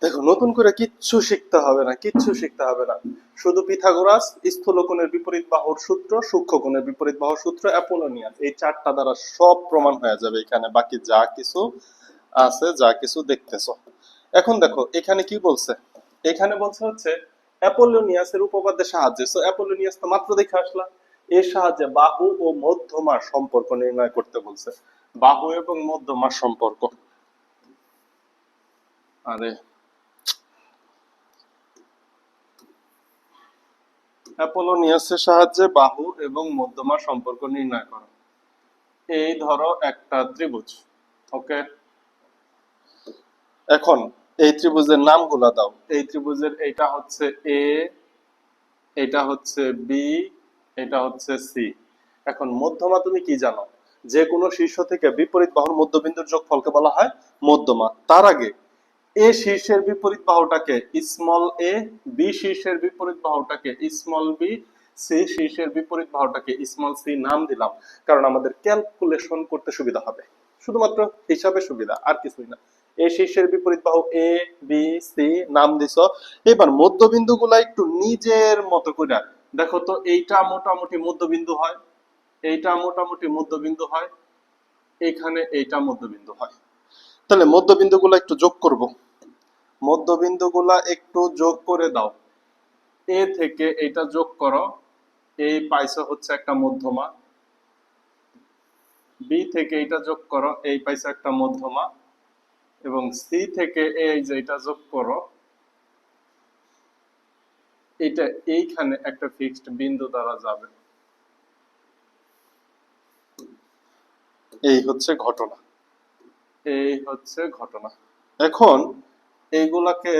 দেখো, নতুন করে কিচ্ছু শিখতে হবে না, কিচ্ছু শিখতে হবে না। শুধু পিথাগোরাস, স্থূলকোণের বিপরীত বাহুর সূত্র, সূক্ষ্মকোণের বিপরীত বাহুর সূত্র, অ্যাপোলোনিয়াস, এই চারটা দ্বারা সব প্রমাণ হয়ে যাবে। এখানে বাকি যা কিছু আছে, যা কিছু দেখতেছো। এখন দেখো এখানে কি বলছে। এখানে বলছে হচ্ছে অ্যাপোলোনিয়াসের উপপাদ্যের সাহায্যে। সো অ্যাপোলোনিয়াস তো মাত্র দেখে আসলাম। এর সাহায্যে বাহু ও মধ্যমার সম্পর্ক নির্ণয় করতে বলছে। বাহু এবং মধ্যমার সম্পর্ক। আরে, অ্যাপোলোনিয়াসের সাহায্যে বাহু এবং মধ্যমার সম্পর্ক নির্ণয় করো। এই ধরো একটা ত্রিভুজ। ওকে, এখন এই ত্রিভুজের নামগুলা দাও। এই ত্রিভুজের এটা হচ্ছে এ, এটা হচ্ছে বি, এটা হচ্ছে সি। এখন মধ্যমা তুমি কি জানো? যে কোনো শীর্ষ থেকে বিপরীত বাহুর মধ্যবিন্দুর যোগফলকে বলা হয় মধ্যমা। তার আগে এ শীর্ষের বিপরীত বাহুটাকে স্মল এ, বি শীর্ষের বিপরীত বাহুটাকে স্মল বি, সি শীর্ষের বিপরীত বাহুটাকে স্মল সি নাম দিলাম, কারণ আমাদের ক্যালকুলেশন করতে সুবিধা হবে। শুধুমাত্র হিসাবে সুবিধা, আর কিছুই না। এ শীর্ষের বিপরীত বাহু এ, বি, সি নাম দিছো। এবার মধ্যবিন্দু গুলা একটু নিজের মতো করে দেখো তো। এইটা মোটামুটি মধ্যবিন্দু হয়, এইটা মোটামুটি মধ্যবিন্দু হয়, এখানে এইটা মধ্যবিন্দু হয়। তাহলে মধ্যবিন্দুগুলো একটু যোগ করব। মধ্যবিন্দুগুলা একটু যোগ করে দাও। এ থেকে এটা যোগ করো, এই পাইছো হচ্ছে একটা মধ্যমা। বি থেকে এটা যোগ করো, এই পাইছো একটা মধ্যমা। এবং সি থেকে এই যে এটা যোগ করো, এটা এইখানে একটা ফিক্সড বিন্দু দ্বারা যাবে। এই হচ্ছে ঘটনা, এই হচ্ছে ঘটনা। এখন এইগুলাকে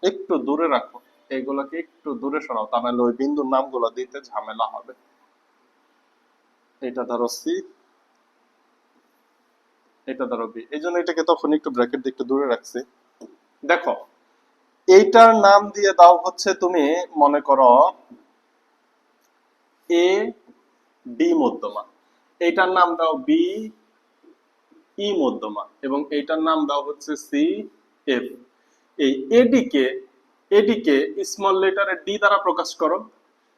একটু দূরে রাখো, এইগুলাকে একটু দূরে সরাও, তা নাহলে ওই বিন্দুর নামগুলো দিতে ঝামেলা হবে। এটা ধরো সি, এটা ধরো বি, এই জন্য এটাকে তখন একটু ব্র্যাকেট দিয়ে একটু দূরে রাখছি। দেখো, এইটার নাম দিয়ে দাও হচ্ছে তুমি মনে করো এ ডি মধ্যমা, এইটার নাম দাও বি ই মধ্যমা, এবং এইটার নাম দাও হচ্ছে সি এফ। এই এডি কে স্মল লেটারের ডি দ্বারা প্রকাশ করো,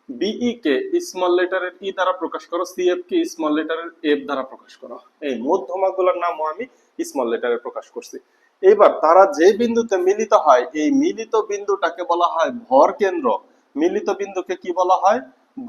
বিই কে স্মল লেটারের ই দ্বারা প্রকাশ করো, সিএফ কে স্মল লেটারের এফ দ্বারা প্রকাশ করো। এই মধ্যমাগুলোর নামও আমি স্মল লেটারে প্রকাশ করছি। এবার তারা যে বিন্দুতে মিলিত হয়, এই মিলিত বিন্দুটাকে বলা হয় ভর কেন্দ্র। মিলিত বিন্দুকে কি বলা হয়?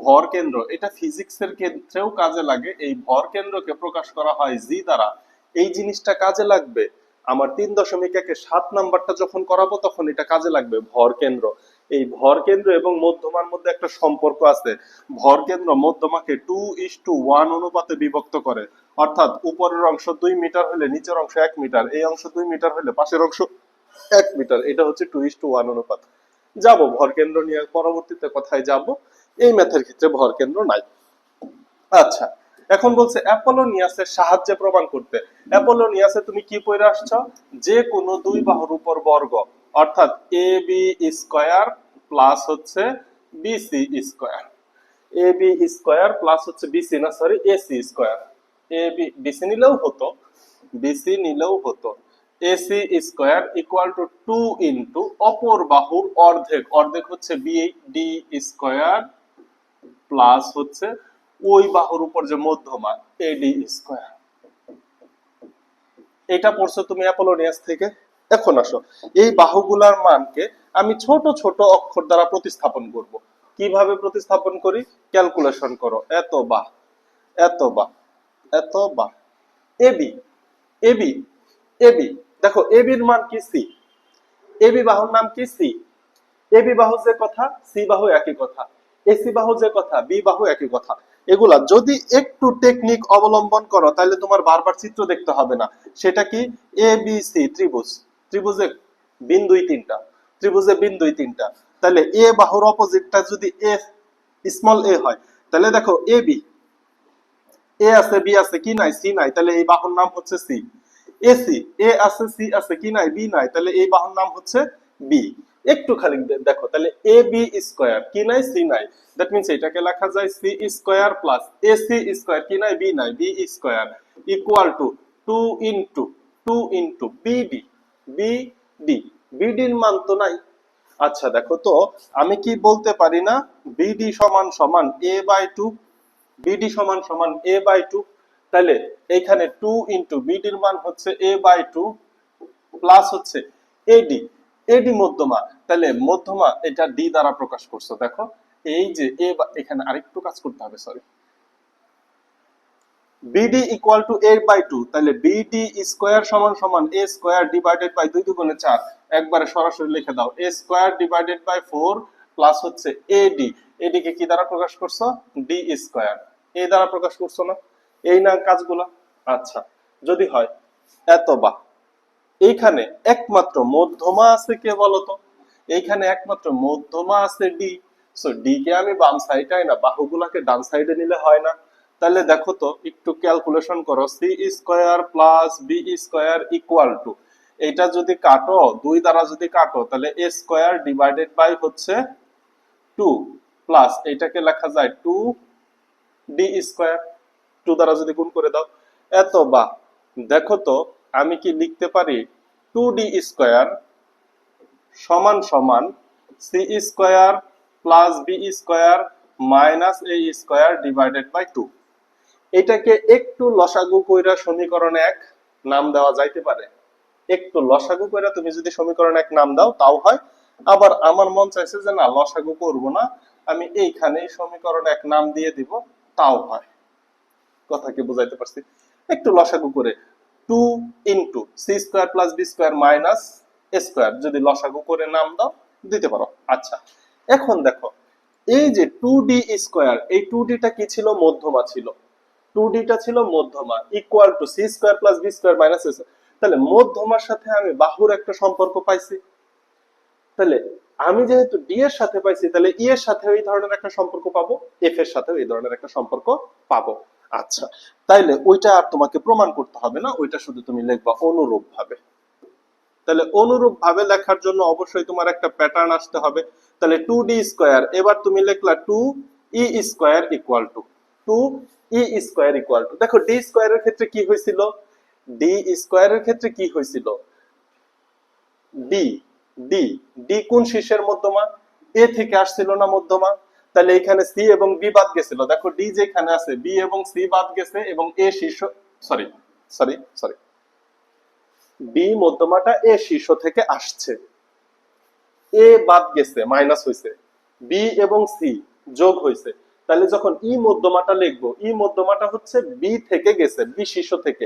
ভর কেন্দ্র। এটা ফিজিক্সের ক্ষেত্রেও কাজে লাগে। এই ভর কেন্দ্রকে প্রকাশ করা হয় জি দ্বারা। এই জিনিসটা কাজে লাগবে আমার 3.1-7 নাম্বারটা যখন করাবো, তখন এটা কাজে লাগবে, ভর কেন্দ্র। এই ভর কেন্দ্র এবং মধ্যমার মধ্যে একটা সম্পর্ক আছে। ভর কেন্দ্র মধ্যমাকে 2:1 অনুপাতে বিভক্ত করে। অর্থাৎ উপরের অংশ 2 মিটার হলে নিচের অংশ 1 মিটার, এই অংশ 2 মিটার হলে পাশের অংশ 1 মিটার। এটা হচ্ছে 2:1 অনুপাত। যাব ভর কেন্দ্র নিয়ে পরবর্তীতে কথায় যাব। এই ম্যাথের ক্ষেত্রে ভর কেন্দ্র নাই। আচ্ছা, এখন বলছে অ্যাপোলোনিয়াসের সাহায্যে প্রমাণ করতে। অ্যাপোলোনিয়াসে তুমি কি পড়ে আসছো? যে কোনো দুই বাহুর উপর বর্গ, অর্থাৎ এ বি স্কয়ার প্লাস হচ্ছে BC square. A B square plus হচ্ছে বিসি, না sorry, AC square. A B BC নিলেও হতো, বিসি নিলেও হতো। AC square equal to 2 into অপর বাহুর অর্ধেক, অর্ধেক হচ্ছে বি ডি স্কয়ার প্লাস হচ্ছে ওই বাহুর উপর যে মধ্যমা এডি স্কয়ার। এটা পড়ছো তুমি অ্যাপোলোনিয়াস থেকে। এখন আসো, এই বাহুগুলার মানকে আমি ছোট ছোট অক্ষর দ্বারা প্রতিস্থাপন করব। কিভাবে প্রতিস্থাপন করি? ক্যালকুলেশন করো। এত বাহ, এত বাহ, এত বাহ। AB, AB, AB. দেখো এবির মান কি? সি। এবি বাহুর নাম কি? সি। এবি বাহু যে কথা, সি বাহু একই কথা। এসি বাহু যে কথা, বি বাহু একই কথা। এগুলা যদি একটু টেকনিক অবলম্বন করো, তাহলে তোমার বারবার চিত্র দেখতে হবে না। সেটা কি? এ বি সি ত্রিভুজ, ত্রিভুজে বিন্দুই তিনটা, ত্রিভুজে বিন্দুই তিনটা। তাহলে এ বাহুর অপোজিটটা যদি এ স্মল এ হয়, তাহলে দেখো এ বি, এ আছে বি আছে, কি নাই? সি নাই, তাহলে এই বাহুর নাম হচ্ছে সি। এসি, এ আছে সি আছে, কি নাই? বি নাই, তাহলে এই বাহুর নাম হচ্ছে বি। একটু খালি দেখো, তাহলে এ বি স্কয়ার, কি নাই? সি নাই। দ্যাট মিন্স এটাকে লেখা যায় C square plus AC square, কি নাই? বি নাই, B square equal to 2 into BD. B D, বিডির মান তো নাই। আচ্ছা দেখো তো, আমি কি বলতে পারি না বিডি সমান সমান এ বাই টু, বিডি সমান সমান এ বাই টু, তাহলে এইখানে টু ইন্টু বিডির মান হচ্ছে এ বাই টু প্লাস হচ্ছে এডি, এডি মধ্যমা, তাহলে মধ্যমা এটা ডি দ্বারা প্রকাশ করছো। দেখো এই যে এখানে আরেকটু কাজ করতে হবে, sorry, BD equal to A by two, তাহলে বিডি স্কোয়ার সমান সমান এ স্কোয়ার ডিভাইডেড বাই 2 দুগুণে 4, একবারে সরাসরি লিখে দাও এ স্কোয়ার ডিভাইডেড বাই 4 প্লাস হচ্ছে এডি, এডি কে কি দ্বারা প্রকাশ করছো, ডি স্কোয়ার, এ দ্বারা প্রকাশ করছো না, এই না কাজগুলা। আচ্ছা যদি হয় এত বা, এইখানে একমাত্র মধ্যমা আছে কে বলতো, এইখানে একমাত্র মধ্যমা আছে ডি, সো ডি কে আমি বাম সাইডে না বাহুগুলাকে ডান সাইডে নিলে হয় না। তাহলে দেখো তো একটু ক্যালকুলেশন করো, C square plus B square equal to, এটা যদি কাটো 2 দ্বারা যদি কাটো তাহলে এ স্কোয়ার ডিভাইডেড বাই হচ্ছে 2 প্লাস এটাকে লেখা যায় 2 ডি স্কোয়ার, 2 দ্বারা যদি গুণ করে দাও এত বা, দেখো তো আমি কি লিখতে পারি 2d স্কোয়ার সমান সমান C square plus B square minus A square divided by 2, এটাকে একটু লসাগু কইরা সমীকরণ 1 নাম দেওয়া যাইতে পারে, একটু লসাগু কইরা তুমি যদি সমীকরণ 1 নাম দাও তাও হয়। আবার আমার মন চাইছে যে না লসাগু করব না, আমি এইখানে সমীকরণ 1 নাম দিয়ে দিব, তাও হয়। কথা কি বুঝাইতে পারছি, একটু লসাগু করে 2 into C square plus B square minus A square যদি লসাগু করে নাম দাও দিতে পারো। আচ্ছা এখন দেখো এই যে 2d স্কোয়ার, এই 2d টা কি ছিল, মধ্যমা ছিল, 2d টা ছিল মধ্যমা equal to C square plus B square minus A, তাহলে মধ্যমার সাথে আমি বাহুর একটা সম্পর্ক পাইছি, তাহলে আমি যেহেতু ডি এর সাথে পাইছি তাহলে ই এর সাথে এই ধরনের একটা সম্পর্ক পাবো, এফ এর সাথে এই ধরনের একটা সম্পর্ক পাবো। আচ্ছা তাইলে ওইটা আর তোমাকে প্রমাণ করতে হবে না, ওইটা শুধু তুমি লিখবা অনুরূপ ভাবে। তাহলে অনুরূপ ভাবে লেখার জন্য অবশ্যই তোমার একটা প্যাটার্ন আসতে হবে। তাহলে 2d স্কয়ার, এবার তুমি লিখলা 2e square equal two 2e square equal two, দেখো d স্কয়ারের ক্ষেত্রে কি হয়েছিল, d স্কয়ারের ক্ষেত্রে কি হয়েছিল, ডি ডি ডি কোন শীর্ষের মধ্যমা, এ থেকে আসছিল না মধ্যমা, তাহলে এখানে সি এবং বি বাদ গেছিল, দেখো ডি যেখানে আছে বি এবং সি বাদ গেছে এবং এ শীর্ষ, সরি সরি সরি বি মধ্যমাটা এ শীর্ষ থেকে আসছে, এ বাদ গেছে মাইনাস হইছে, বি এবং সি যোগ হইছে, তাহলে যখন ই মধ্যমাটা লিখবো, ই মধ্যমাটা হচ্ছে বি থেকে গেছে, বি শীর্ষ থেকে,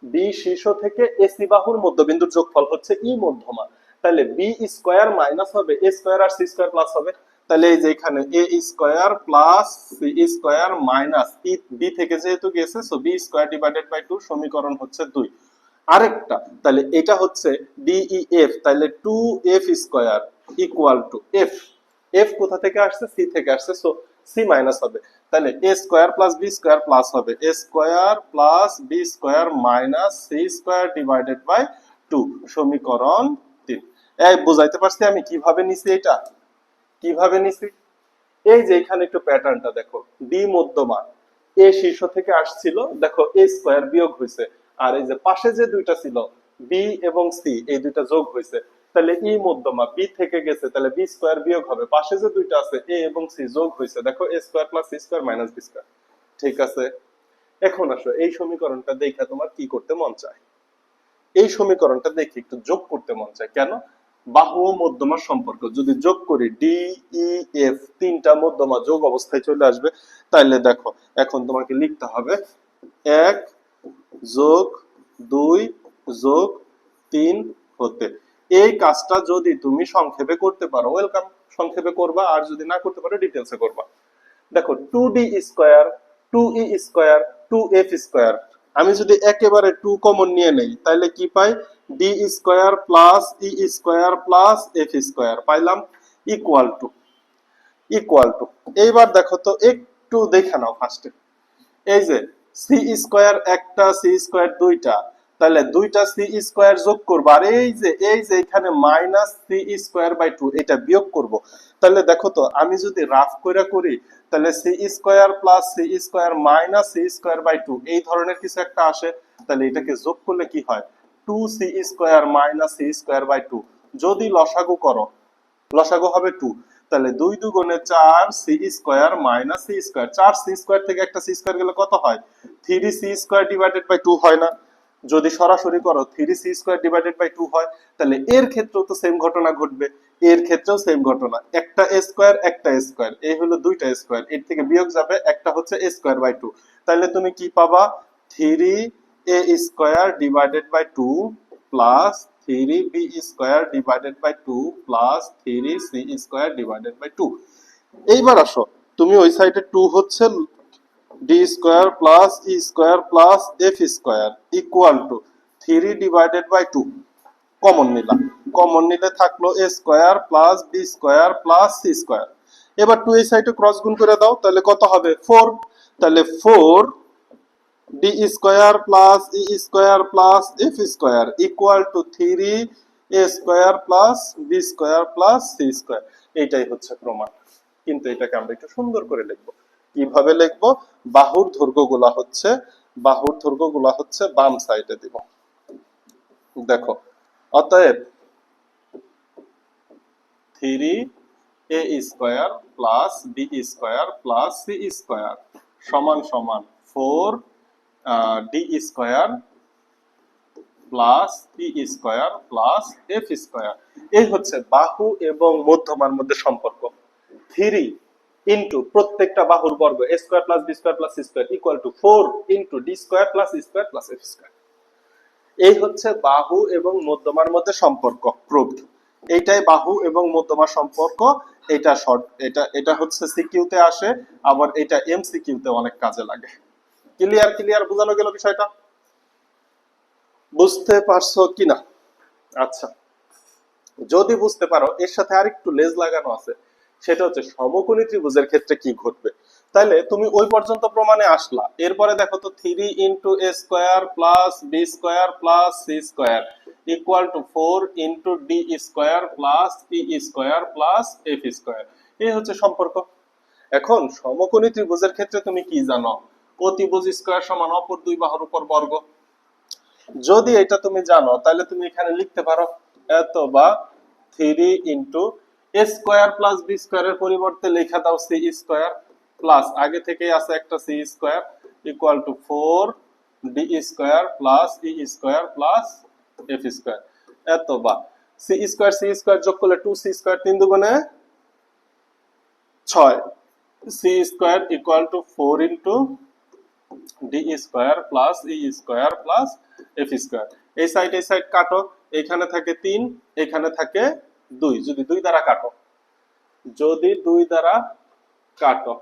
বি শীর্ষ থেকে এসি বাহুর মধ্যবিন্দুর যোগফল হচ্ছে ই মধ্যমা, তাহলে বি স্কয়ার মাইনাস হবে এ স্কয়ার আর সি স্কয়ার প্লাস হবে, তাহলে এই যে এখানে A square plus C square minus ই বি থেকে যেহেতু গেছে so B square divided by 2 সমীকরণ হচ্ছে 2। আরেকটা তাহলে এটা হচ্ছে ডিইএফ, তাহলে 2f square equal two F, F কোথা থেকে আসছে, সি থেকে আসছে, সো সি মাইনাস হবে, তাহলে A square plus B square plus হবে A square plus B square minus C square divided by 2 সমীকরণ 3। এই বুঝাইতে পারছি আমি কিভাবে নিছি, এটা কিভাবে নিছি, এই যে এখানে একটু প্যাটার্নটা দেখো, ডি মধ্যমা এ শীর্ষ থেকে আসছিল, দেখো এ স্কয়ার বিয়োগ হয়েছে, আর এই যে পাশে যে দুইটা ছিল বি এবং সি এই দুইটা যোগ হয়েছে, তাহলে ই মধ্যমা বি থেকে গেছে, তাহলে বি স্কয়ার বিয়োগ হবে, পাশে যে দুইটা আছে এ এবং সি যোগ হয়েছে, দেখো A square plus C square minus B square. ঠিক আছে, এখন আসো এই সমীকরণটা দেখে তোমার কি করতে মন চায়, এই সমীকরণটা দেখে একটু যোগ করতে মন চায়, কেন, বাহু ও মধ্যমার সম্পর্ক যদি যোগ করি ডি ই এফ তিনটা মধ্যমা যোগ অবস্থায় চলে আসবে, তাইলে দেখো এখন তোমাকে লিখতে হবে 1 যোগ 2 যোগ 3 হতে, এই কাজটা যদি তুমি সংক্ষেপে করতে পারো ওয়েলকাম, সংক্ষেপে করবা, আর যদি না করতে পারো ডিটেলসে করবা। দেখো 2d square 2e square 2f square, আমি যদি একেবারে 2 কমন নিয়ে নেই তাহলে কি পাই, d square plus e square plus f square পাইলাম ইকুয়াল টু, এইবার দেখো তো একটু দেখে নাও ফার্স্টে, এই যে সি স্কয়ার একটা সি স্কয়ার দুইটা, তাহলে দুইটা সি স্কয়ার যোগ করবো, আর এই যে এখানে মাইনাস সি স্কয়ার বাই 2 এটা বিয়োগ করব, তাহলে দেখো তো আমি যদি রাফ কইরা করি তাহলে C square plus C square minus C square by 2 এই ধরনের কিছু একটা আসে, তাহলে এটাকে যোগ করলে কি হয় 2c² মাইনাস c²/2 যদি লসাগু করো, লসাগু হবে 2, তাহলে 2 2 4c² মাইনাস c², 4c² থেকে একটা c² গেলে কত হয়? 3c² ডিভাইডেড বাই 2 হয় না? যদি সরাসরি করো 3c² ডিভাইডেড বাই 2 হয়, তাহলে এর ক্ষেত্রেও তো সেম ঘটনা ঘটবে, এর ক্ষেত্রেও সেম ঘটনা, একটা a² একটা a², এই হলো দুইটা স্কয়ার, এর থেকে বিয়োগ যাবে, একটা হচ্ছে a²/2, তাহলে তুমি কি পাবা? 3a² divided by 2 plus 3b² divided by 2 plus 3c² divided by 2। এইবার আসো, তুমি ওই সাইডে 2 হচ্ছে d² plus e² plus f² equal to 3 divided by 2 common নিলাম, কমন নিলে থাকলো a² plus b² plus c²। এবার 2 এই সাইডে ক্রস গুণ করে দাও, তাহলে কত হবে? 4। তাহলে 4 d² plus e² plus f² equal two 3a² plus b² plus c²। এইটাই হচ্ছে প্রমাণ। কিন্তু এটাকে আমরা একটু সুন্দর করে লিখবো। কিভাবে লিখবো? বাহুর দৈর্ঘ্যগুলা হচ্ছে বাম সাইডে দিব। দেখো, অতএব 3a² plus b² plus c² সমান সমান 4d² plus e² plus f²। এই হচ্ছে বাহু এবং মধ্যমার মধ্যে সম্পর্ক। 3 ইন্টু প্রত্যেকটা বাহুর বর্গ a² plus b² plus c² equal to 4 into d² plus e² plus f²। এই হচ্ছে বাহু এবং মধ্যমার মধ্যে সম্পর্ক, প্রুভড। এইটাই বাহু এবং মধ্যমার সম্পর্ক। এটা শর্ট, এটা হচ্ছে সিকিউতে আসে, আবার এটা এমসিকিউতে অনেক কাজে লাগে। ক্লিয়ার বোঝানো গেল বিষয়টা? বুঝতে পারছো কিনা? আচ্ছা, যদি বুঝতে পারো, এর সাথে আরেকটু লেজ লাগানো আছে, সেটা হচ্ছে সমকোণী ত্রিভুজের ক্ষেত্রে কি ঘটবে। তাইলে তুমি ওই পর্যন্ত প্রমাণে আসলা, এরপরে দেখো তো 3 into a² plus b² plus c² equal to 4 into d² plus e² plus f²। এই হচ্ছে সম্পর্ক। এখন সমকোণী ত্রিভুজের ক্ষেত্রে তুমি কি জানো? অতিভুজ স্কয়ার সমান অপর দুই বাহুর উপর বর্গ। যদি এটা তুমি জানো, তাহলে তুমি এখানে লিখতে পারো এত বা 3 ইন্টু a² প্লাস b² এর পরিবর্তে লেখা দাও c² প্লাস আগে থেকেই আছে একটা c² equal to 4 d² plus e² plus f²। এত বা c² যোগ করলে 2c² 3 দুগুণে 6, c² equal to 4 into d² plus e² plus f²। এই সাইড কাটো, এখানে থাকে 3, এখানে থাকে 2, যদি 2 দ্বারা কাটো,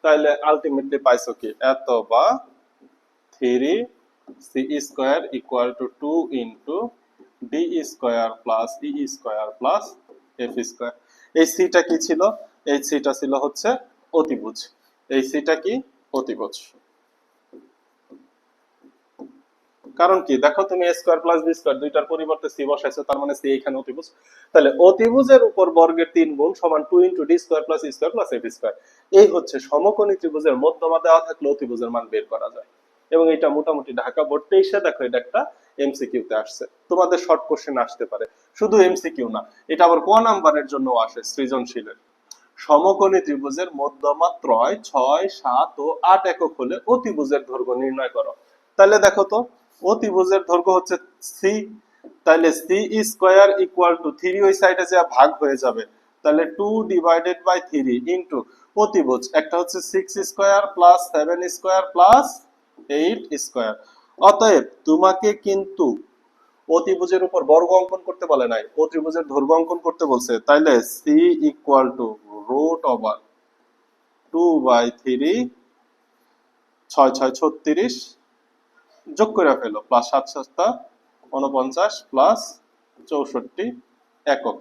তাহলে আলটিমেটলি পাইছো কি? এত বা 3c² equal to 2 into d² plus e² plus f²। এই সিটা কি ছিল? এই সিটা ছিল হচ্ছে অতিভুজ। এই সিটা কি? অতিভুজ। কারণ কি? দেখো, তুমি a² প্লাস b² দুইটার পরিবর্তে c বসাইছো, তার মানে c এখানে অতিভুজ। তাহলে অতিভুজের উপর বর্গের 3 গুণ সমান 2 into d² plus e² plus f²। এই হচ্ছে সমকোণী ত্রিভুজের মধ্যমা দেওয়া থাকলে অতিভুজের মান বের করা যায়। এবং এটা মোটামুটি ঢাকা বোর্ড 23-এ দেখো, এটা একটা এমসিকিউতে আসছে, তোমাদের শর্ট কোশ্চেন আসতে পারে। শুধু এমসিকিউ না, এটা আবার ক নাম্বারের জন্য আসে, সৃজনশীলের। সমকোণী ত্রিভুজের মধ্যমা ত্রয় 6, 7 ও 8 একক হলে অতিভুজের দৈর্ঘ্য নির্ণয় করো। তাহলে দেখো তো, অতিভুজের দৈর্ঘ্য হচ্ছে সি, তাহলে c² ইকুয়াল টু 3 ওই সাইডে যা ভাগ হয়ে যাবে, তাহলে 2 ডিভাইডেড বাই 3 ইনটু অতিভুজ একটা হচ্ছে 6² প্লাস 7² প্লাস 8²। অতএব তোমাকে কিন্তু অতিভুজের উপর বর্গ অঙ্কন করতে বলে নাই, অতিভুজের দৈর্ঘ্য অঙ্কন করতে বলছে। তাইলে c equal to root over 2/3, 6 6 36, যোগ করে ফেলো, প্লাস 7 7 49 প্লাস 64 একক।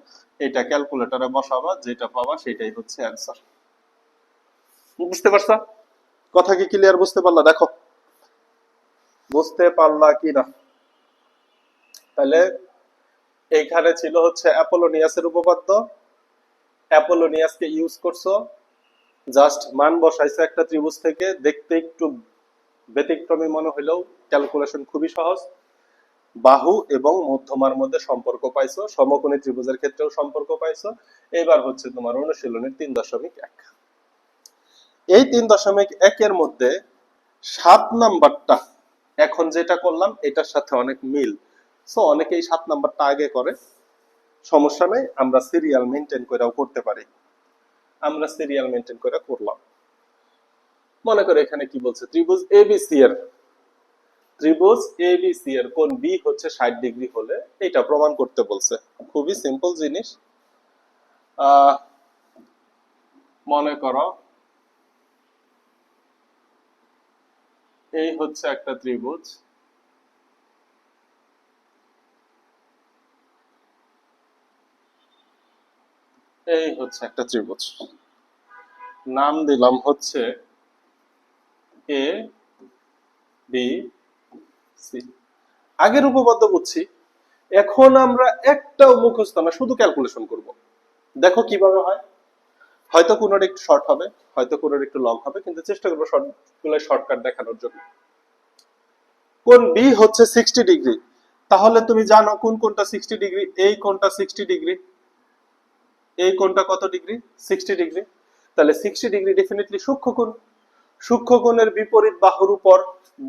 এটা ক্যালকুলেটরে বসাবা, যেটা পাবা সেটাই হচ্ছে অ্যান্সার। বুঝতে পারছো? কথা কি ক্লিয়ার? বুঝতে পারলা? দেখো, বুঝতে পারলা কি না? তাহলে এইখানে ছিল হচ্ছে অ্যাপোলোনিয়াসের উপপাদ্য। অ্যাপোলোনিয়াসকে ইউজ করছো, জাস্ট মান বসাইছো একটা ত্রিভুজ থেকে। দেখতে একটু ব্যতিক্রমী মনে হলেও ক্যালকুলেশন খুবই সহজ। বাহু এবং মধ্যমার মধ্যে সম্পর্ক পাইছো, সমকোণী ত্রিভুজের ক্ষেত্রেও সম্পর্ক পাইছো। এবার হচ্ছে তোমার অনুশীলনের 3.1। এই 3.1 এর মধ্যে 7 নাম্বারটা এখন যেটা করলাম এটার সাথে অনেক মিল, সো অনেকেই 7 নাম্বারটা আগে করে, সমস্যা নেই, আমরা সিরিয়াল মেনটেন করেও করতে পারি। আমরা সিরিয়াল মেনটেন করে করলাম। মনে করে এখানে কি বলছে, ত্রিভুজ এবিসি এর কোণ বি হচ্ছে 60 ডিগ্রি হলে এটা প্রমাণ করতে বলছে। খুবই সিম্পল জিনিস। মনে করো এই হচ্ছে একটা ত্রিভুজ, এই হচ্ছে একটা ত্রিভুজ, নাম দিলাম হচ্ছে এ বি সি। আগের উপপাদ্য বুঝছি, এখন আমরা একটাও মুখস্থ না, শুধু ক্যালকুলেশন করব। দেখো কিভাবে হয়, হয়তো কোনোর একটু শর্ট হবে, হয়তো কোনোর একটু লং হবে, কিন্তু চেষ্টা করবো সবগুলো শর্টকাট দেখানোর জন্য। কোণ বি হচ্ছে 60 ডিগ্রি, তাহলে তুমি জানো কোন কোণটা 60 ডিগ্রি, এই কোণটা 60 ডিগ্রি, এই কোণটা কত ডিগ্রি, 60 ডিগ্রি। তাহলে 60 ডিগ্রি ডেফিনেটলি সূক্ষ্মকোণ। সূক্ষ্মকোণের বিপরীত বাহুর উপর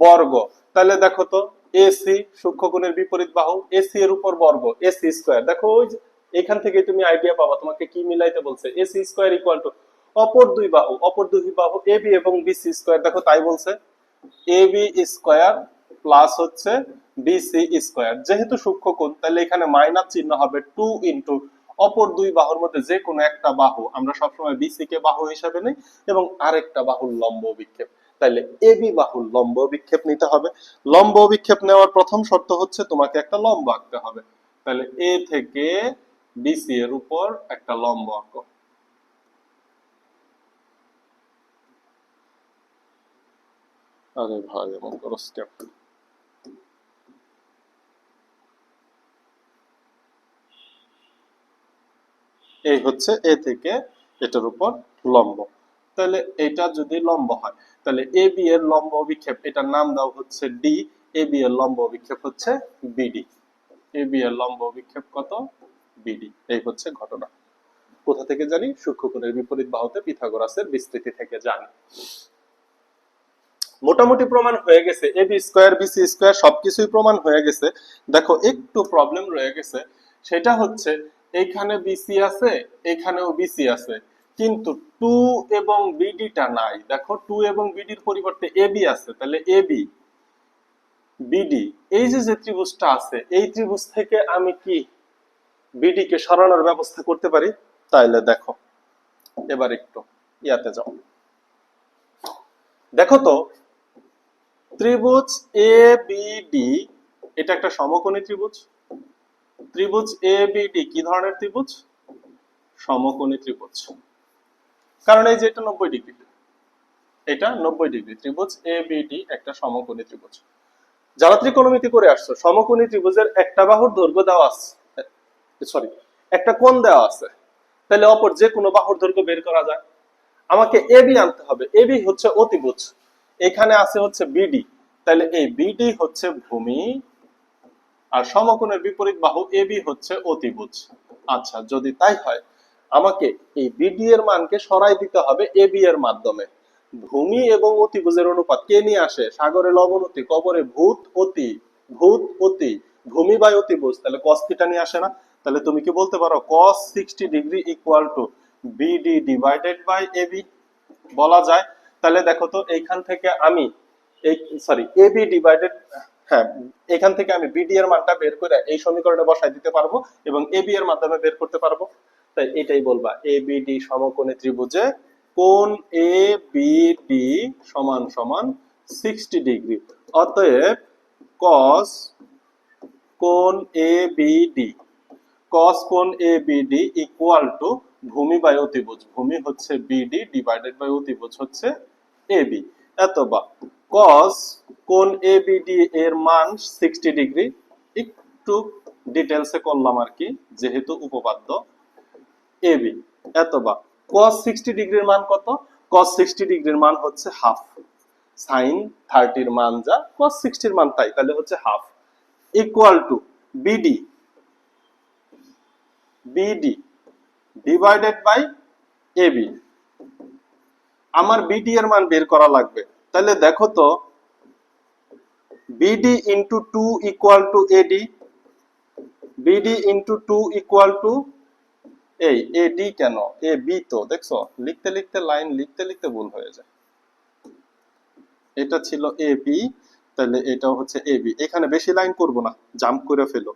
বর্গ, তাহলে দেখো তো এসি সূক্ষ্মকোণের বিপরীত বাহু, এসি এর উপর বর্গ, এসি স্কয়ার। দেখো ওই যে এখান থেকে তুমি আইডিয়া পাবা তোমাকে কি মিলাইতে বলছে, এসি স্কয়ার ইকুয়াল টু অপর দুই বাহু এবি এবং বিসি স্কয়ার। দেখো তাই বলছে, এবি স্কয়ার প্লাস হচ্ছে বিসি স্কয়ার। যেহেতু সূক্ষ্মকোণ তাহলে এখানে মাইনাস চিহ্ন হবে 2 ইনটু অপর দুই বাহুর মধ্যে যে কোনো একটা বাহু, আমরা সবসময় বিসি কে বাহু হিসাবে নেই, এবং আরেকটা বাহুর লম্ব বিক্ষেপ, তাহলে এবি বাহুর লম্ব বিক্ষেপ নিতে হবে। লম্ব বিক্ষেপ নেওয়ার প্রথম শর্ত হচ্ছে তোমাকে একটা লম্ব আঁকতে হবে, তাহলে এ থেকে বিসি এর উপর একটা লম্ব আঁকো। আরে ভাই এমন করস কেন? এই হচ্ছে এ থেকে এটার উপর লম্ব, তাহলে এটা যদি লম্ব হয় তাহলে এ বি এর লম্ব অভিক্ষেপ, এটার নাম দাও হচ্ছে ডি, এ বি এর লম্ব অভিক্ষেপ হচ্ছে বিডি। এ বি এর লম্ব অভিক্ষেপ কত, বিডি। এই হচ্ছে ঘটনা। কোথা থেকে জানি, সূক্ষ্মকোণের বিপরীত বাহুতে পিথাগোরাসের বিস্তৃতি থেকে জানি। মোটামুটি প্রমাণ হয়ে গেছে, এ বি স্কয়ার বিসি স্কয়ার সবকিছুই প্রমাণ হয়ে গেছে। দেখো একটু প্রবলেম রয়ে গেছে, সেটা হচ্ছে এইখানে বিসি আছে, এখানেও বিসি আছে, কিন্তু 2 এবং বিডিটা নাই। দেখো 2 এবং বিডির পরিবর্তে এবি আছে, তাহলে এবি বিডি, এই যে যে ত্রিভুজটা আছে এই ত্রিভুজ থেকে আমি কি বিডি কে সরানোর ব্যবস্থা করতে পারি? তাইলে দেখো এবার একটু ইয়াতে যাও, দেখো তো ত্রিভুজ এ বি ডি এটা একটা সমকোণী ত্রিভুজ। ত্রিভুজ এ বি ডি কি ধরনের ত্রিভুজ? সমকোণী ত্রিভুজ, কারণ এই যে এটা 90 ডিগ্রি, এটা 90 ডিগ্রি। ত্রিভুজ এ বি ডি একটা সমকোণী ত্রিভুজ। যারা ত্রিকোণমিতি করে আসছো, সমকোণী ত্রিভুজের একটা বাহুর দৈর্ঘ্য দেওয়া আছে, সরি একটা কোণ দেওয়া আছে, তাহলে অপর যে কোনো বাহুর দৈর্ঘ্য বের করা যায়। আমাকে এবি আনতে হবে, এবি হচ্ছে অতিভুজ, এখানে আছে হচ্ছে বিডি, তাহলে এই বিডি হচ্ছে ভূমি আর সমকোণের বিপরীত বাহু এবি হচ্ছে অতিভুজ। আচ্ছা যদি তাই হয়, আমাকে এই বিডি এর মানকে সরাই দিতে হবে এবি এর মাধ্যমে। ভূমি এবং অতিভুজের অনুপাত কে নিয়ে আসে? সাগরে লবণ অতি, কবরে ভূত অতি, ভূত অতি, ভূমি বাই অতিভুজ, তাহলে cos থিটা নিয়ে আসে না? তাহলে তুমি কি বলতে পারো cos 60 degree equal to BD divided by AB, বলা যায়। তাহলে দেখো তো এইখান থেকে আমি এই সরি এবি ডিভাইডেড, হ্যাঁ এখান থেকে আমি বিডি এর মানটা বের করে এই সমীকরণে বসাই দিতে পারবো এবং এবি এর মাধ্যমে বের করতে পারবো। তাই এটাই বলবা এবিডি সমকোণী ত্রিভুজে কোণ এ বি ডি সমান সমান 60 ডিগ্রি। অতএব cos কোণ এ বি ডি, cos কোণ A B D equal to ভূমি বাই অতিভুজ, ভূমি হচ্ছে বিডি ডিভাইডেড বাই অতিভুজ হচ্ছে এবি। অথবা cos কোণ এ বি ডি এর মান 60 ডিগ্রি, একটু ডিটেলসে করলাম আর কি যেহেতু উপপাদ্য, এবি। অথবা cos 60 ডিগ্রির মান কত? cos 60 ডিগ্রির মান হচ্ছে হাফ, sin 30 এর মান যা cos 60 এর মান তাই, তাহলে হচ্ছে half. Equal to BD BD divided by AB. আমার বিডি এর মান বের করা লাগবে। তাহলে দেখো তো BD into two equal to AD, BD into two equal to এই এডি কেন এ বি, তো দেখছো লিখতে লিখতে লাইন লিখতে লিখতে ভুল হয়ে যায়। এটা ছিল এ বি, তাহলে এটা হচ্ছে এ বি। এখানে বেশি লাইন করব না, জাম্প করে ফেলো।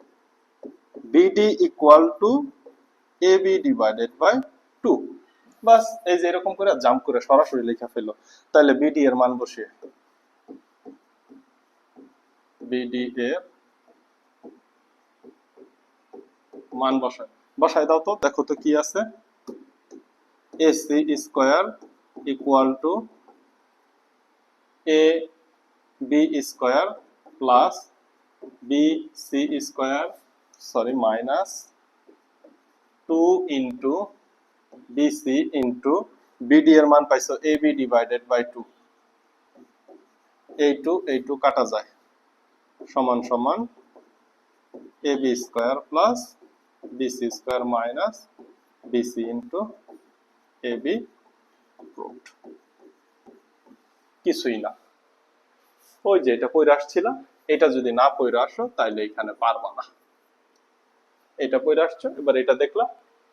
BD equal to A B divided by two. বাস এই যে এরকম করে জাম্প করে সরাসরি লেখা ফেলো। তাহলে বিডি এর মান বসিয়ে, বিডি এর মান বসায় দাও তো, দেখো তো কি আছে। AC square equal to A B square plus B C square minus 2 into BC into BD এর মান পাইছো এ বি ডিভাইডেড বাই 2। এই টু কাটা যায়, সমান সমান A B square plus BC square minus BC into A B. কিছুই না, ওই যে এটা পড়ে আসছিল, এটা যদি না পড়ে আসো তাহলে এখানে পারবা না। এটা পড়ে আসছো, এবার এটা দেখলা,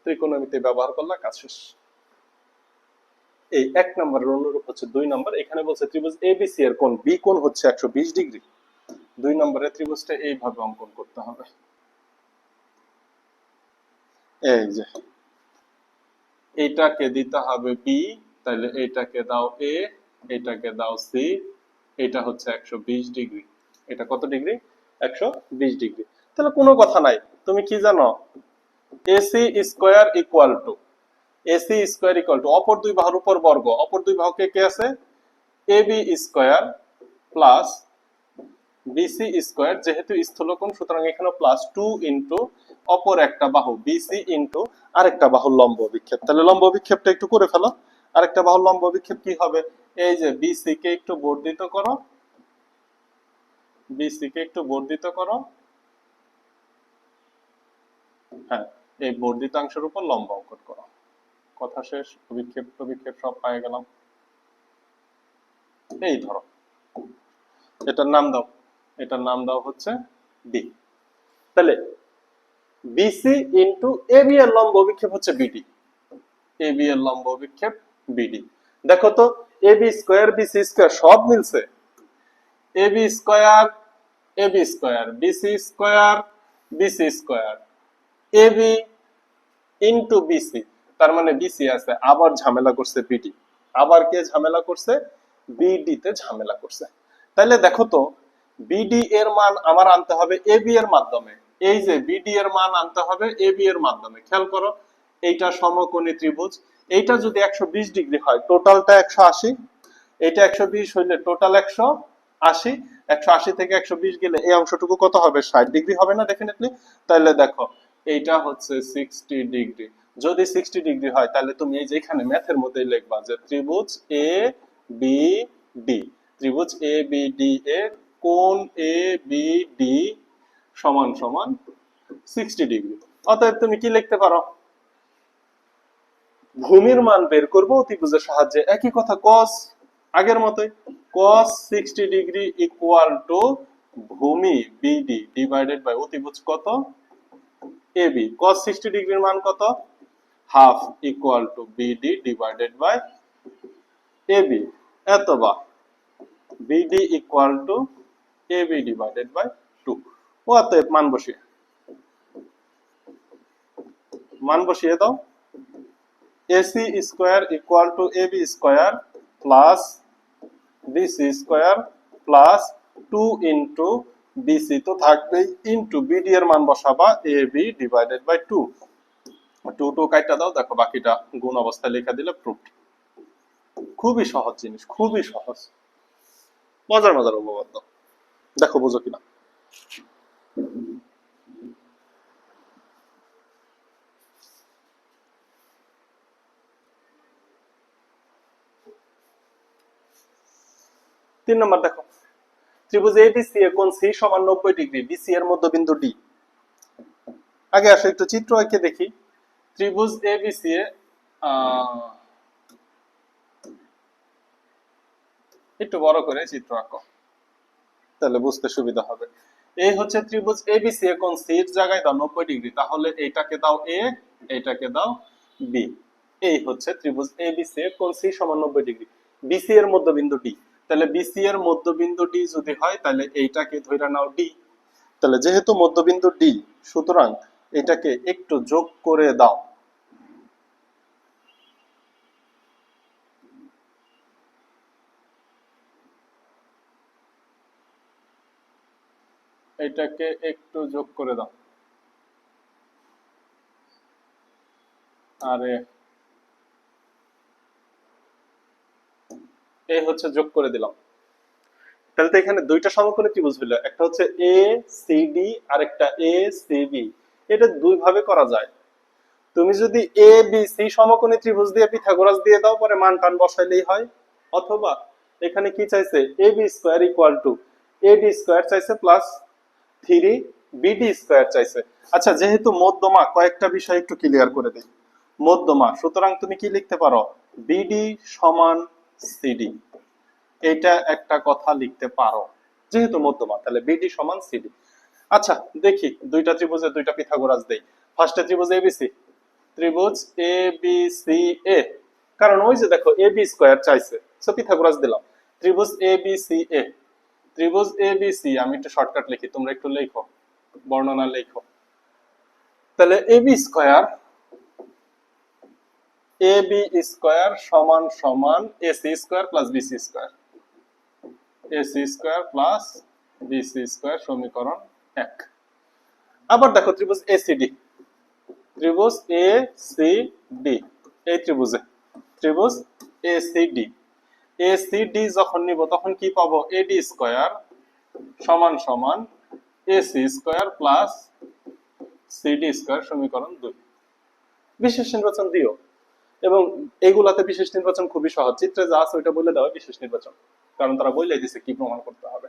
ত্রিকোণমিতি ব্যবহার করলা, কাজ শেষ। এই এক নম্বরের অনুরূপ হচ্ছে 2 নম্বর। এখানে বলছে ত্রিভুজ এবিসি এর কোণ বি কোণ হচ্ছে 120 ডিগ্রি। 2 নম্বরের ত্রিভুজটা এইভাবে অঙ্কন করতে হবে। এই যে এইটাকে দিতে হবে বি, তাহলে এইটাকে দাও এ, এটাকে দাও সি, এটা হচ্ছে 120 ডিগ্রি। এটা কত ডিগ্রি? 120 ডিগ্রি। তাহলে কোনো কথা নাই, তুমি কি জানো, AC square equal to AC square equal two অপর দুই বাহুর উপর বর্গ, অপর দুই বাহু কে আছে, AB square plus BC square, যেহেতু স্থূলকোণ সুতরাং এখানে প্লাস 2 ইনটু অপর একটা বাহু বিসি ইনটু আরেকটা বাহুর লম্ব বিক্ষেপ। তাহলে লম্ব বিক্ষেপটা একটু করে ফেলো। আরেকটা বাহুর লম্ব বিক্ষেপ কি হবে, এই যে বিসি কে একটু বর্ধিত করো, বিসি কে একটু বর্ধিত করো, হ্যাঁ এই বর্ধিতাংশের উপর লম্ব অঙ্কন করো। কথা শেষ, অভিক্ষেপ প্রবিক্ষেপ সব পেয়ে গেলাম। এই ধরো এটার নাম দাও, এটার নাম দাও হচ্ছে ডি। তাহলে বিসি ইন্টু এবি এর লম্ব অভিক্ষেপ হচ্ছে বিডি, এবি এর লম্ব অভিক্ষেপ বিডি। দেখো তো এবি স্কয়ার বিসি স্কয়ার সব মিলছে, AB square AB square BC square BC square AB into BC, তার মানে বিসি আছে, আবার ঝামেলা করছে বিডি, আবার কে ঝামেলা করছে, বিডি তে ঝামেলা করছে। তাহলে দেখো তো বিডি এর মান আমার আনতে হবে এবি এর মাধ্যমে, এই যে বিডি এর মান আনতে হবে এবি এর মাধ্যমে। খেয়াল করো এইটা সমকোণী ত্রিভুজ, এইটা যদি 120 ডিগ্রি হয় টোটালটা 180, এটা 120 হইলে টোটাল 180, 180 থেকে 120 গেলে এই অংশটুকু কত হবে, 60 ডিগ্রি হবে না ডেফিনেটলি। তাহলে দেখো এইটা হচ্ছে 60 ডিগ্রি। যদি 60 ডিগ্রি হয় তাহলে তুমি এই যে এখানে ম্যাথের মধ্যে লিখবা যে ত্রিভুজ এ বি ডি, ত্রিভুজ এ বি ডি এর কোণ এ বি ডি সমান সমান 60 ডিগ্রি। অতএব তুমি কি লিখতে পারো, ভূমির মান বের করব ত্রিভুজের সাহায্যে, একই কথা cos, আগের মতোই cos 60 ডিগ্রি ইকুয়াল টু ভূমি বিডি ডিভাইডেড বাই অতিভুজ কত এবি। cos 60 ডিগ্রির মান কত, half equal to BD divided by AB, অথবা BD equal to AB divided by 2। অতএব মান বসিয়ে দাও, AC square equal to AB square plus BC square plus 2 into BC তো থাকবেই, ইনটু বিডি এর মান বসাবা এবি ডিভাইডেড বাই 2। 2 কাইটা দাও, দেখো বাকিটা গুণ অবস্থায় লেখা দিলে প্রুফ। খুবই সহজ জিনিস, খুবই সহজ, মজার মজার উপপাদ্য। দেখো বুঝো কিনা। তিন নম্বর দেখো, ত্রিভুজ এবিসি এর কোণ সি সমান 90 ডিগ্রি, বিসি এর মধ্যবিন্দু ডি। আগে আসো একটু চিত্র এঁকে দেখি। ত্রিভুজ এবিসি এ একটু বড় করে চিত্র আঁকো, তাহলে বুঝতে সুবিধা হবে। এই হচ্ছে ত্রিভুজ এবিসি এর কোণ সি এর জায়গায় দাও 90 ডিগ্রি, তাহলে এইটাকে দাও এ, এইটাকে দাও বি। এই হচ্ছে ত্রিভুজ এবিসি এর কোণ সি সমান 90 ডিগ্রি, বিসি এর মধ্যবিন্দু ডি। তাহলে বিসি এর মধ্যবিন্দু ডি যদি হয় তাহলে এইটাকে ধরে নাও ডি। তাহলে যেহেতু মধ্যবিন্দু ডি, সুতরাং এটাকে একটু যোগ করে দাও। এটাকে একটু যোগ করে দাও। আরে এই হচ্ছে যোগ করে দিলাম। তাহলে তো এখানে দুইটা সমকোণী ত্রিভুজ হলো, একটা হচ্ছে এ সি ডি আর একটা এ সি বি। এটা দুই ভাবে করা যায়। তুমি যদি এ বি সি সমকোণী ত্রিভুজ দিয়ে পিথাগোরাস দিয়ে দাও, পরে মান টান বসাইলেই হয়। অথবা এখানে কি চাইছে, A B square equal to A D square চাইছে প্লাস 3 বিডি স্কয়ার চাইছে। আচ্ছা, যেহেতু মধ্যমা, কয়েকটা বিষয় একটু ক্লিয়ার করে দিই। মধ্যমা, সুতরাং তুমি কি লিখতে পারো, বিডি সমান সিডি। এটা একটা কথা লিখতে পারো, যেহেতু মধ্যমা, তাহলে বিডি সমান সিডি। আচ্ছা দেখি দুইটা ত্রিভুজের দুইটা পিথাগোরাস দেই। ফার্স্টে ত্রিভুজ এবিসি, ত্রিভুজ এ বি সি এ, কারণ ওই যে দেখো এ বি স্কয়ার চাইছে, সো পিথাগোরাস দিলাম। ত্রিভুজ এ বি সি এ, ত্রিভুজ এ বি সি, আমি একটু শর্টকাট লিখি, তোমরা একটু লেখো, বর্ণনা লেখো। তাহলে A B square, A B square সমান সমান AC square plus BC square, AC square plus BC square, সমীকরণ 1। আবার দেখো ত্রিভুজ এসিডি, ত্রিভুজ এ সি ডি, এই ত্রিভুজে ত্রিভুজ এসিডি, এসিডি যখন নিব তখন কি পাবো, এডি স্কয়ার সমান সমান AC square plus CD square, সমীকরণ 2। বিশেষ নির্বাচন দিও, এবং এইগুলাতে বিশেষ নির্বাচন খুবই সহজ, চিত্রে যা আছে ওইটা বলে দেওয়া বিশেষ নির্বাচন, কারণ তারা বলেই দিছে কি প্রমাণ করতে হবে।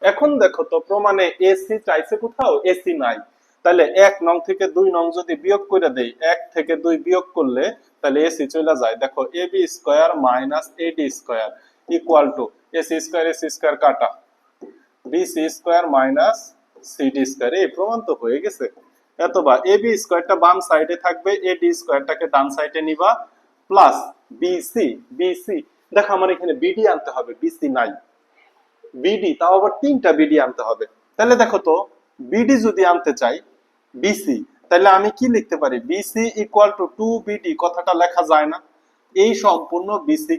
এখন দেখো তো প্রমাণে এসি চাইছে, কোথাও এসি নাই, তাহলে 1 নং থেকে 2 নং যদি বিয়োগ করে দেই, 1 থেকে 2 বিয়োগ করলে তাহলে এসি চলে যায়। দেখো A B square minus AD square equal to AC square কাটা, BC square minus CD square. এই প্রমাণ তো হয়ে গেছে। এতবা এ বি স্কয়ারটা বাম সাইডে থাকবে, এডি স্কয়ারটাকে ডান সাইডে নিবা, প্লাস বিসি, বিসি দেখো আমার এখানে বিডি আনতে হবে, বিসি নাই, বিডি তাও আবার 3টা বিডি আনতে হবে। তাহলে দেখো তো বিডি যদি আনতে চাই বিসি, তাহলে আমি কি লিখতে পারি, বিসি ইকুয়াল টু 2 বিডি, কথাটা লেখা যায় না, এই সম্পূর্ণ বিসি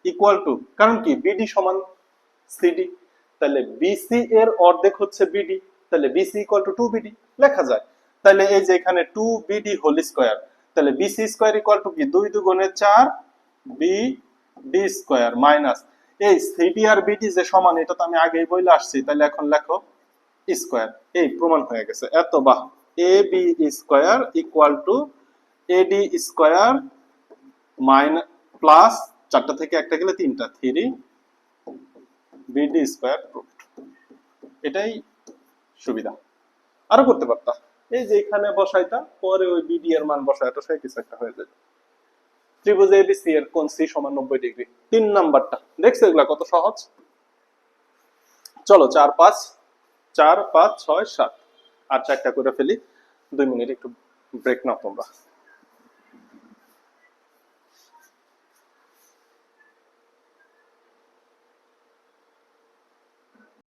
ইকুয়াল টু, কারণ কি বিডি সমান সিডি, তাহলে বিসি এর অর্ধেক হচ্ছে বিডি, তাহলে বিসি ইকুয়াল টু 2 বিডি লেখা যায়। তাহলে এই যে এখানে 2 বিডি হোল স্কয়ার, তাহলে বিসি স্কয়ার ইকুয়াল টু কি, 2 দুগুণে 4 বি ডি স্কয়ার মাইনাস এই সিডি আর বিডি যে সমান, এটা তো আমি আগেই বলে আসছি, তাহলে এখন লেখো স্কয়ার। এই প্রমাণ হয়ে গেছে। এত বাহ, A B square equal to AD square minus plus 4টা থেকে একটা গেলে 3টা, 3 বিডি স্কয়ার প্রুফড। এটাই সুবিধা, আরো করতে পারতা, এই যে এখানে বসাইতা, পরে ওই বিডি এর মান বসাইতা, সে কিছু একটা হয়ে যায়। ত্রিভুজ এবিসি এর কোণ সি সমান 90 ডিগ্রি, 3 নাম্বারটা দেখছো, এগুলা কত সহজ। চলো 4 5 4 5 6 7 আর 4টা করে ফেলি, 2 মিনিট একটু ব্রেক নাও তোমরা।